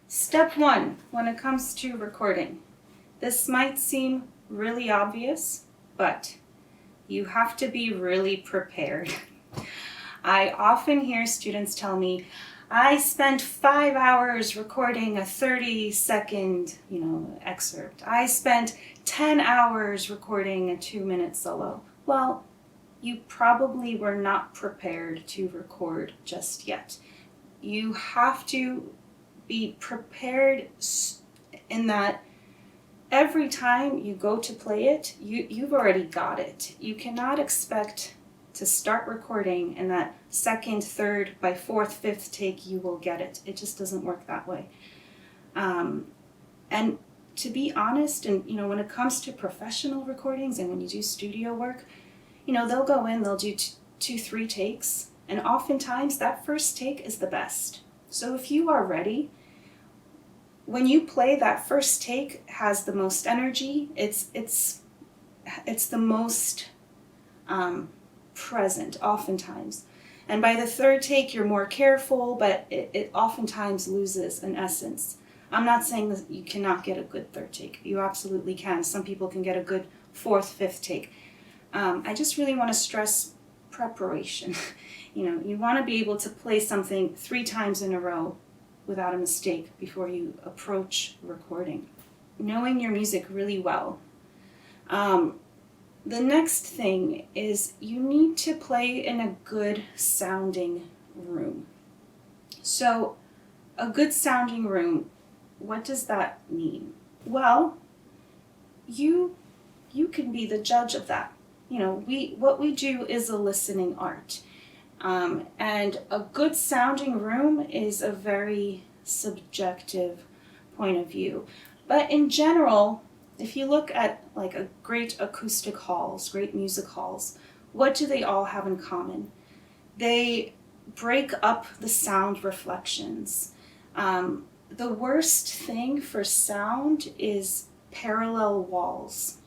Step one, when it comes to recording. This might seem really obvious, but you have to be really prepared. I often hear students tell me, I spent 5 hours recording a 30-second, excerpt. I spent 10 hours recording a 2-minute solo. Well, you probably were not prepared to record just yet. You have to be prepared in that every time you go to play it, you've already got it. You cannot expect to start recording and that second, third, by fourth, fifth take you will get it. It just doesn't work that way. And to be honest, and when it comes to professional recordings and when you do studio work, they'll go in, they'll do 2-3 takes, and oftentimes that first take is the best. So if you are ready, when you play, that first take has the most energy. It's the most present oftentimes. And by the third take, you're more careful, but it oftentimes loses an essence. I'm not saying that you cannot get a good third take. You absolutely can. Some people can get a good fourth, fifth take. I just really want to stress preparation. You want to be able to play something 3 times in a row without a mistake before you approach recording. Knowing your music really well. The next thing is you need to play in a good sounding room. So a good sounding room, what does that mean? Well, you can be the judge of that. What we do is a listening art. And a good sounding room is a very subjective point of view. But in general, if you look at like a great acoustic halls, great music halls, what do they all have in common? They break up the sound reflections. The worst thing for sound is parallel walls.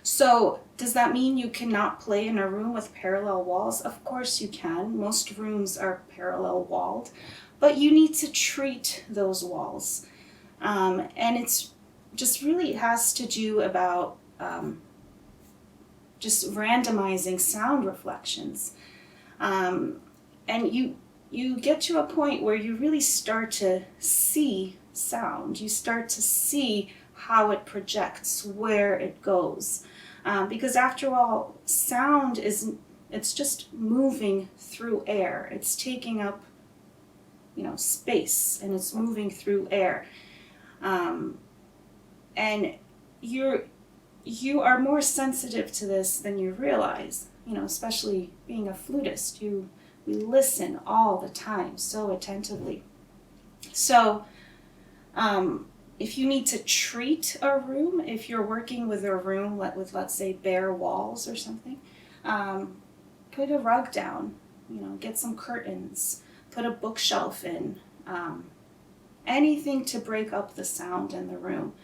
So does that mean you cannot play in a room with parallel walls? Of course you can. Most rooms are parallel walled, but you need to treat those walls. And it's just really has to do about just randomizing sound reflections. And you get to a point where you really start to see sound. You start to see how it projects, where it goes. Because after all, sound it's just moving through air. It's taking up, space, and it's moving through air. And you are more sensitive to this than you realize, especially being a flutist. We listen all the time so attentively. So if you need to treat a room, if you're working with a room with, let's say, bare walls or something, put a rug down, get some curtains, put a bookshelf in, anything to break up the sound in the room.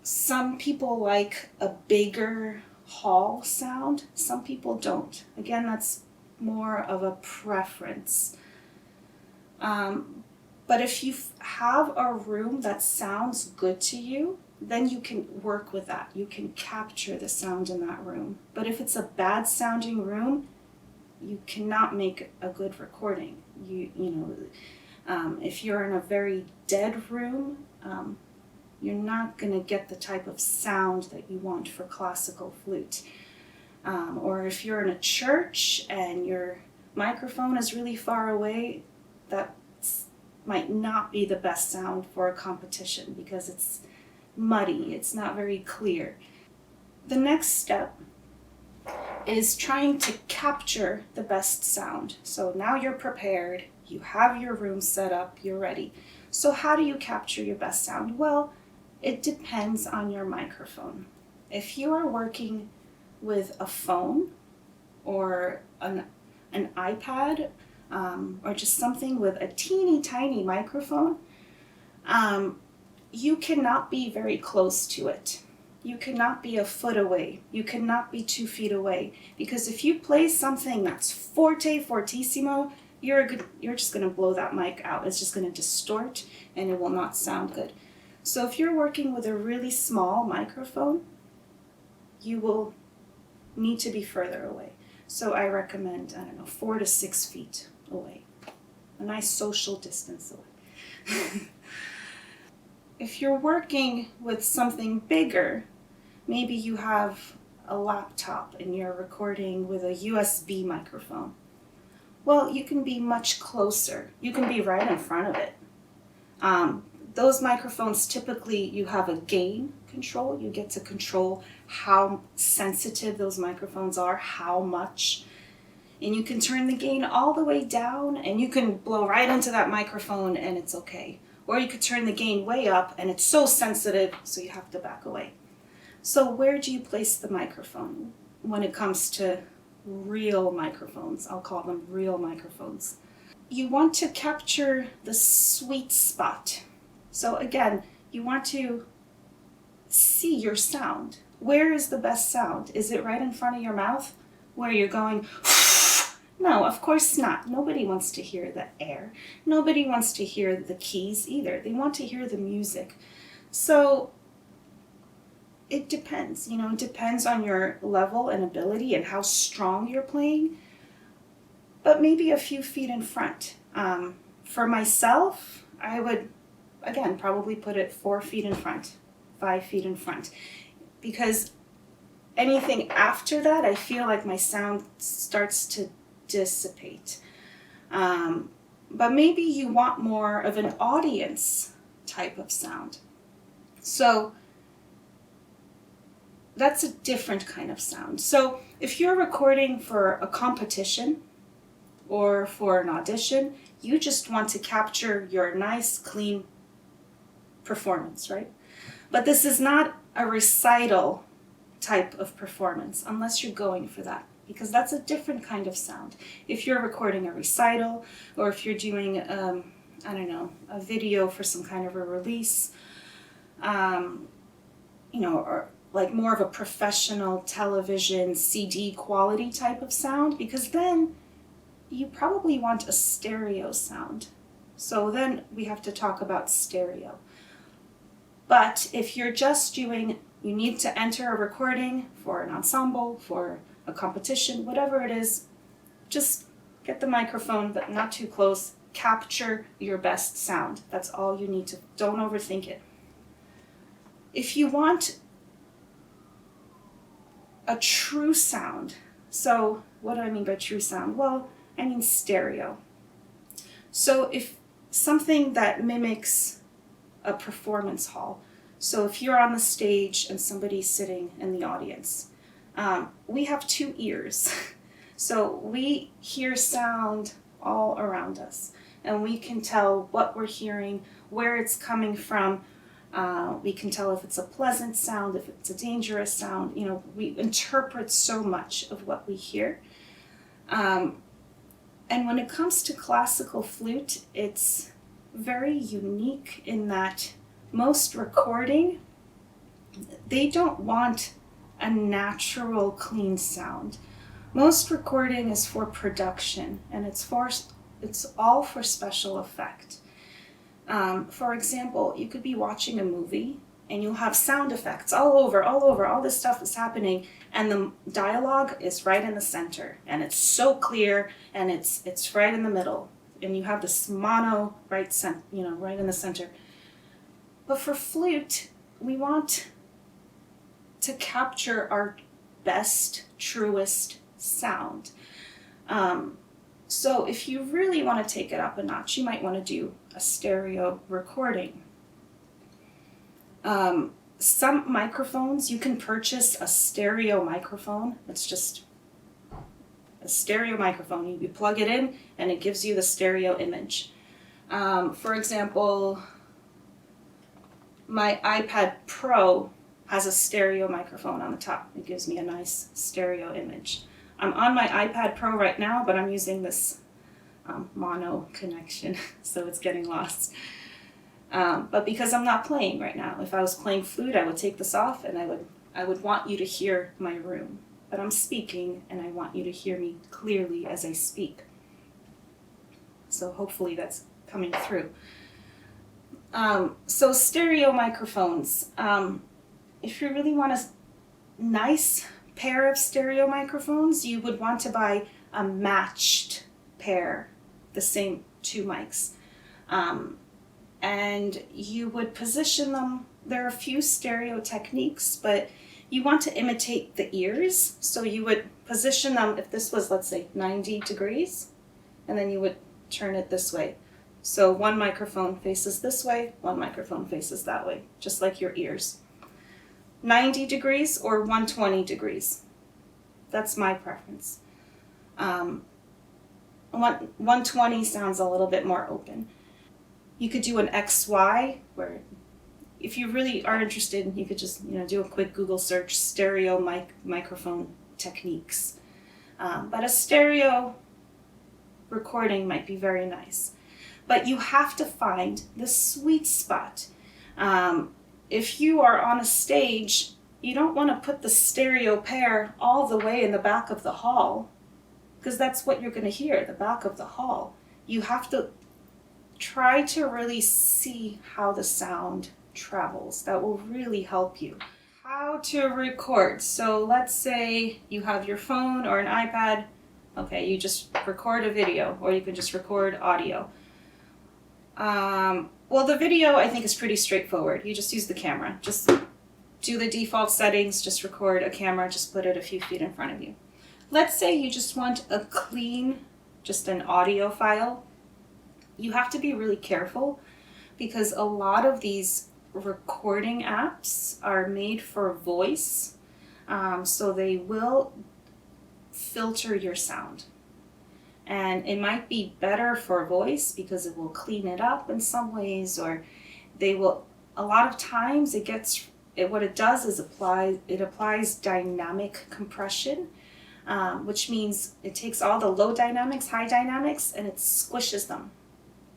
Some people like a bigger hall sound, some people don't. Again, that's more of a preference. But if you have a room that sounds good to you, then you can work with that. You can capture the sound in that room. But if it's a bad sounding room, you cannot make a good recording. If you're in a very dead room, you're not going to get the type of sound that you want for classical flute. Or if you're in a church and your microphone is really far away, that might not be the best sound for a competition because it's muddy, it's not very clear. The next step is trying to capture the best sound. So now you're prepared, you have your room set up, you're ready. So how do you capture your best sound? Well, it depends on your microphone. If you are working with a phone or an iPad, or just something with a teeny tiny microphone, you cannot be very close to it. You cannot be a foot away. You cannot be 2 feet away. Because if you play something that's forte, fortissimo, you're just going to blow that mic out. It's just going to distort and it will not sound good. So if you're working with a really small microphone, you will need to be further away. So I recommend, 4 to 6 feet away. A nice social distance away. If you're working with something bigger, maybe you have a laptop and you're recording with a USB microphone. Well, you can be much closer. You can be right in front of it. Those microphones, typically you have a gain control. You get to control how sensitive those microphones are, how much. And you can turn the gain all the way down and you can blow right into that microphone and it's okay. Or you could turn the gain way up and it's so sensitive, so you have to back away. So where do you place the microphone when it comes to real microphones? I'll call them real microphones. You want to capture the sweet spot. So again, you want to see your sound. Where is the best sound? Is it right in front of your mouth where you're going, no, of course not. Nobody wants to hear the air. Nobody wants to hear the keys either. They want to hear the music. So it depends, it depends on your level and ability and how strong you're playing, but maybe a few feet in front. For myself, I would, again, probably put it 4 feet in front, 5 feet in front, because anything after that, I feel like my sound starts to dissipate. But maybe you want more of an audience type of sound. So that's a different kind of sound. So if you're recording for a competition or for an audition, you just want to capture your nice, clean performance, right? But this is not a recital type of performance unless you're going for that, because that's a different kind of sound. If you're recording a recital or if you're doing, a video for some kind of a release, or like more of a professional television CD quality type of sound, because then you probably want a stereo sound. So then we have to talk about stereo. But if you're just doing, you need to enter a recording for an ensemble, for a competition, whatever it is, just get the microphone, but not too close. Capture your best sound. That's all you need to, don't overthink it. If you want a true sound, so what do I mean by true sound? Well, I mean stereo. So if something that mimics a performance hall, so if you're on the stage and somebody's sitting in the audience, we have 2 ears. So we hear sound all around us and we can tell what we're hearing, where it's coming from. We can tell if it's a pleasant sound, if it's a dangerous sound. We interpret so much of what we hear. And when it comes to classical flute, it's very unique in that most recording, they don't want a natural, clean sound. Most recording is for production, and it's all for special effect. For example, you could be watching a movie and you'll have sound effects all over, all this stuff is happening, and the dialogue is right in the center, and it's so clear, and it's right in the middle, and you have this mono right in the center. But for flute, we want to capture our best, truest sound. So if you really want to take it up a notch, you might want to do a stereo recording. Some microphones, you can purchase a stereo microphone. It's just a stereo microphone. You plug it in and it gives you the stereo image. For example, my iPad Pro has a stereo microphone on the top. It gives me a nice stereo image. I'm on my iPad Pro right now, but I'm using this mono connection, so it's getting lost. But because I'm not playing right now, if I was playing flute, I would take this off and I would want you to hear my room. But I'm speaking and I want you to hear me clearly as I speak. So hopefully that's coming through. So stereo microphones. If you really want a nice pair of stereo microphones, you would want to buy a matched pair, the same two mics. And you would position them. There are a few stereo techniques, but you want to imitate the ears. So you would position them, if this was, let's say, 90 degrees, and then you would turn it this way. So one microphone faces this way, one microphone faces that way, just like your ears. 90 degrees or 120 degrees. That's my preference. 120 sounds a little bit more open. You could do an XY, where if you really are interested, you could just do a quick Google search, stereo microphone techniques. But a stereo recording might be very nice. But you have to find the sweet spot. If you are on a stage, you don't want to put the stereo pair all the way in the back of the hall, because that's what you're going to hear, the back of the hall. You have to try to really see how the sound travels. That will really help you. How to record. So let's say you have your phone or an iPad. Okay, you just record a video, or you can just record audio. Well, the video I think is pretty straightforward. You just use the camera. Just do the default settings, just record a camera, just put it a few feet in front of you. Let's say you just want a clean, just an audio file. You have to be really careful, because a lot of these recording apps are made for voice, so they will filter your sound. And it might be better for voice because it will clean it up in some ways, or they will, a lot of times what it does is it applies dynamic compression, which means it takes all the low dynamics, high dynamics, and it squishes them.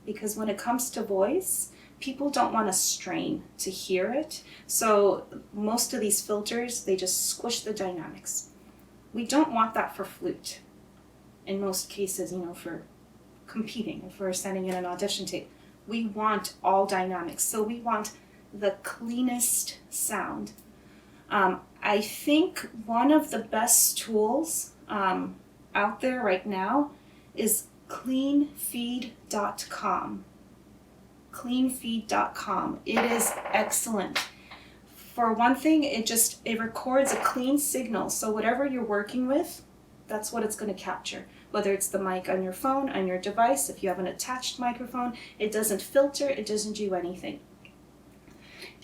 Because when it comes to voice, people don't want to strain to hear it. So most of these filters, they just squish the dynamics. We don't want that for flute. In most cases, for competing, if we're sending in an audition tape, we want all dynamics. So we want the cleanest sound. I think one of the best tools out there right now is cleanfeed.com. Cleanfeed.com. It is excellent. For one thing, it records a clean signal. So whatever you're working with, that's what it's going to capture. Whether it's the mic on your phone, on your device, if you have an attached microphone, it doesn't filter, it doesn't do anything.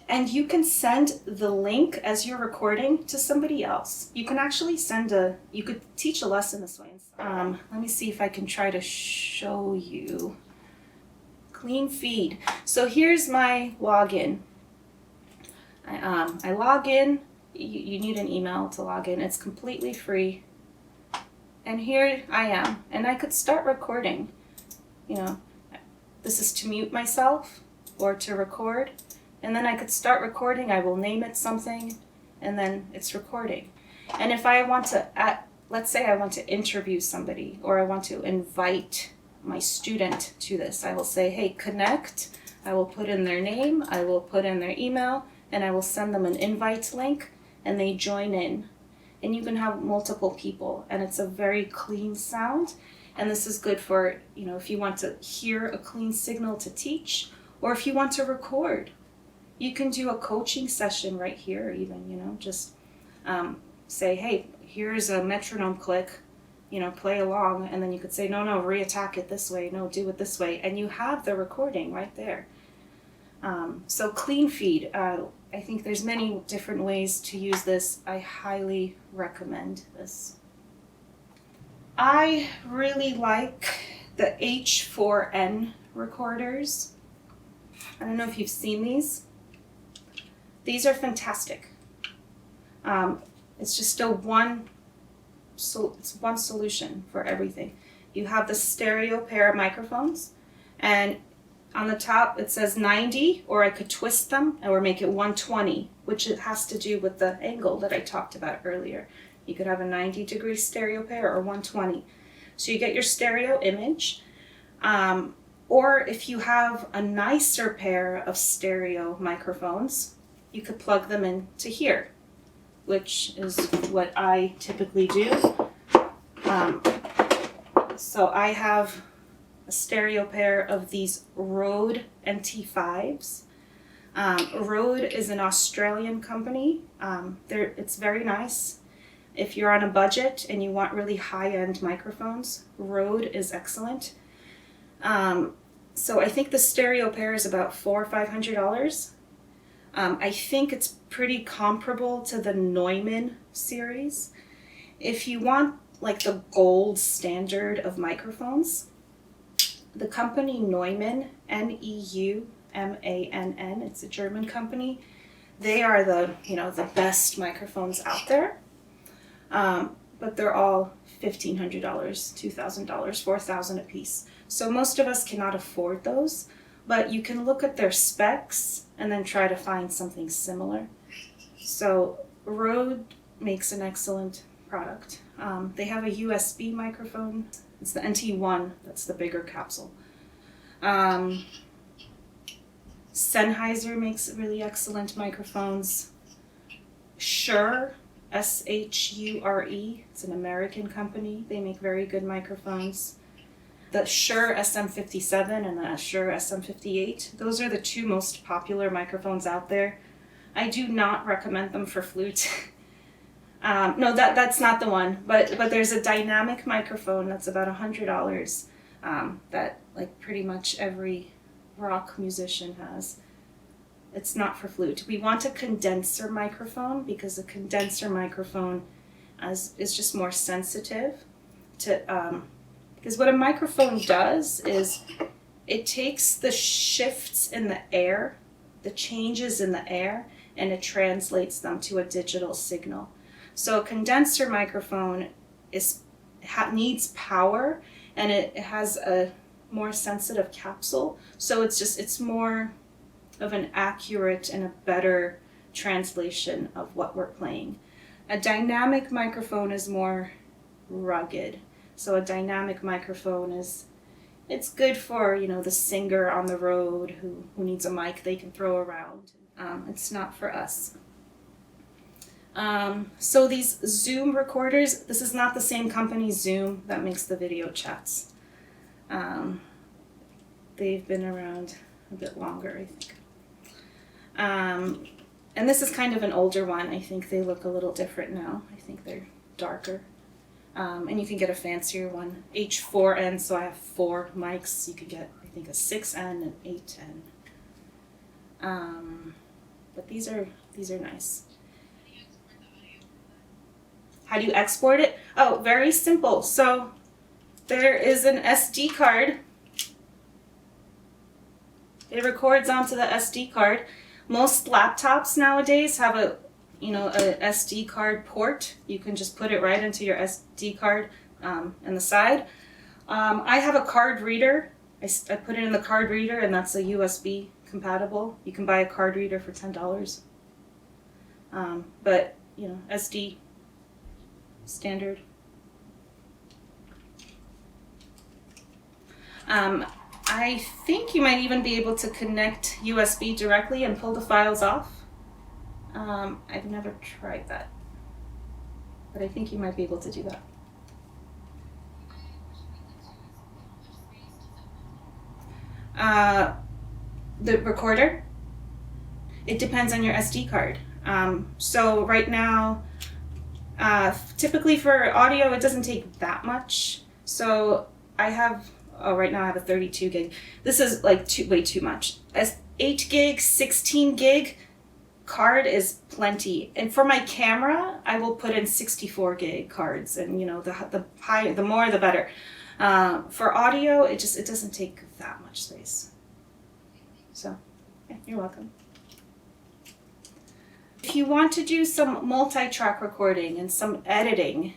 And you can send the link as you're recording to somebody else. You can actually you could teach a lesson this way. Let me see if I can try to show you. Clean Feed. So here's my login. I log in. You need an email to log in. It's completely free. And here I am, and I could start recording. This is to mute myself or to record, and then I could start recording. I will name it something, and then it's recording. And if I want to, let's say I want to interview somebody, or I want to invite my student to this, I will say, hey, connect. I will put in their name, I will put in their email, and I will send them an invite link, and they join in. And you can have multiple people, and it's a very clean sound. And this is good for, if you want to hear a clean signal to teach, or if you want to record. You can do a coaching session right here even, just say, hey, here's a metronome click, play along, and then you could say, no, reattack it this way, no, do it this way, and you have the recording right there. So Clean Feed, I think there's many different ways to use this. I highly recommend this. I really like the H4n recorders. I don't know if you've seen these. These are fantastic. It's just it's one solution for everything. You have the stereo pair of microphones, and on the top it says 90, or I could twist them or make it 120, which it has to do with the angle that I talked about earlier. You could have a 90-degree stereo pair or 120. So you get your stereo image. Or if you have a nicer pair of stereo microphones, you could plug them into here, which is what I typically do. So I have a stereo pair of these Rode NT5s. Rode is an Australian company. It's very nice. If you're on a budget and you want really high-end microphones, Rode is excellent. So I think the stereo pair is about $400 or $500. I think it's pretty comparable to the Neumann series. If you want like the gold standard of microphones, the company Neumann, Neumann, it's a German company. They are the best microphones out there. But they're all $1,500, $2,000, $4,000 a piece. So most of us cannot afford those, but you can look at their specs and then try to find something similar. So Rode makes an excellent product. They have a USB microphone. It's the NT1, that's the bigger capsule. Sennheiser makes really excellent microphones. Shure, Shure, it's an American company. They make very good microphones. The Shure SM57 and the Shure SM58, those are the two most popular microphones out there. I do not recommend them for flute. No, that's not the one, but there's a dynamic microphone that's about $100 that like pretty much every rock musician has. It's not for flute. We want a condenser microphone because a condenser microphone is just more sensitive to, because what a microphone does is it takes the shifts in the air, the changes in the air, and it translates them to a digital signal. So a condenser microphone needs power, and it has a more sensitive capsule. So it's more of an accurate and a better translation of what we're playing. A dynamic microphone is more rugged. So a dynamic microphone it's good for, the singer on the road who needs a mic they can throw around. It's not for us. So these Zoom recorders, this is not the same company, Zoom, that makes the video chats. They've been around a bit longer, I think. And this is kind of an older one. I think they look a little different now. I think they're darker. And you can get a fancier one, H4N, so I have 4 mics. You could get, I think, a 6N and 8N. But these are nice. How do you export it? Oh, very simple. So there is an SD card. It records onto the SD card. Most laptops nowadays have a SD card port. You can just put it right into your SD card in the side. I have a card reader. I put it in the card reader, and that's a USB compatible. You can buy a card reader for $10. But SD standard. I think you might even be able to connect USB directly and pull the files off. I've never tried that, but I think you might be able to do that. The recorder, it depends on your SD card. So right now, typically for audio, it doesn't take that much. So right now I have a 32 gig. This is like way too much. As 8 gig, 16 gig card is plenty. And for my camera, I will put in 64 gig cards, and the more the better. For audio, it doesn't take that much space. So, yeah, you're welcome. If you want to do some multi-track recording and some editing,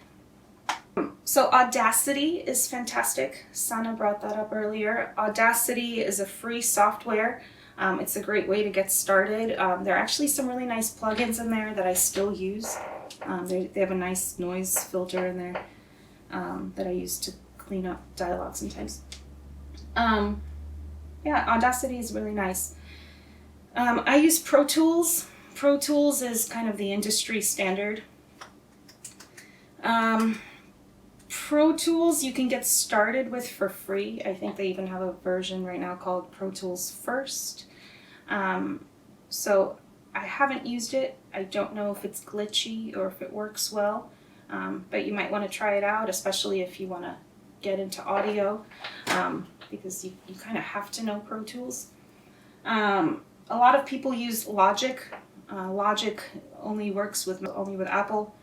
so Audacity is fantastic. Sana brought that up earlier. Audacity is a free software. It's a great way to get started. There are actually some really nice plugins in there that I still use. They have a nice noise filter in there that I use to clean up dialogue sometimes. Yeah, Audacity is really nice. I use Pro Tools. Pro Tools is kind of the industry standard. Pro Tools you can get started with for free. I think they even have a version right now called Pro Tools First. So I haven't used it. I don't know if it's glitchy or if it works well, but you might want to try it out, especially if you want to get into audio, because you kind of have to know Pro Tools. A lot of people use Logic. Logic only works with Apple,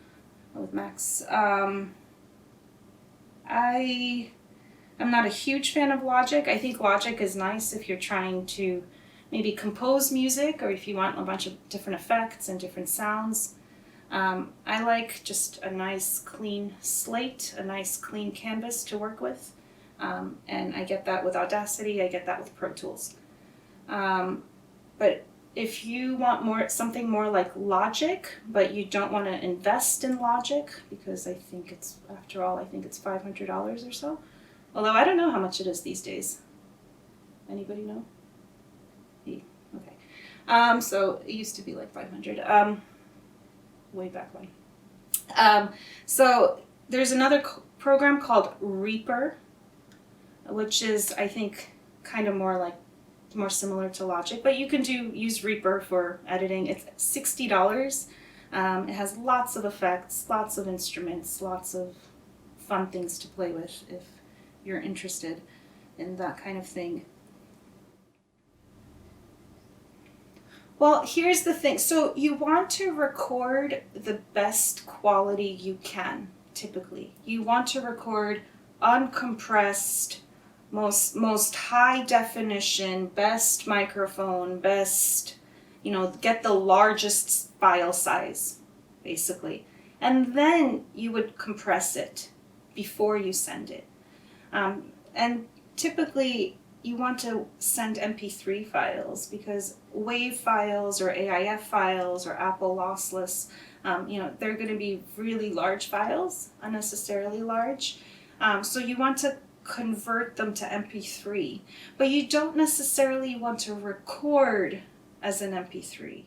with Macs. I am not a huge fan of Logic. I think Logic is nice if you're trying to maybe compose music or if you want a bunch of different effects and different sounds. I like just a nice clean slate, a nice clean canvas to work with. And I get that with Audacity, I get that with Pro Tools. But if you want something more like Logic, but you don't want to invest in Logic, because I think it's $500 or so. Although I don't know how much it is these days. Anybody know? Okay. So it used to be like 500. Way back when. So there's another program called Reaper, which is, I think, kind of more similar to Logic, but you can use Reaper for editing. It's $60. It has lots of effects, lots of instruments, lots of fun things to play with if you're interested in that kind of thing. Well, here's the thing. So you want to record the best quality you can, typically. You want to record uncompressed, most high definition, best microphone, best, get the largest file size, basically. And then you would compress it before you send it. And typically you want to send MP3 files, because WAV files or AIF files or Apple lossless, they're going to be really large files, unnecessarily large. So you want to convert them to MP3, but you don't necessarily want to record as an MP3.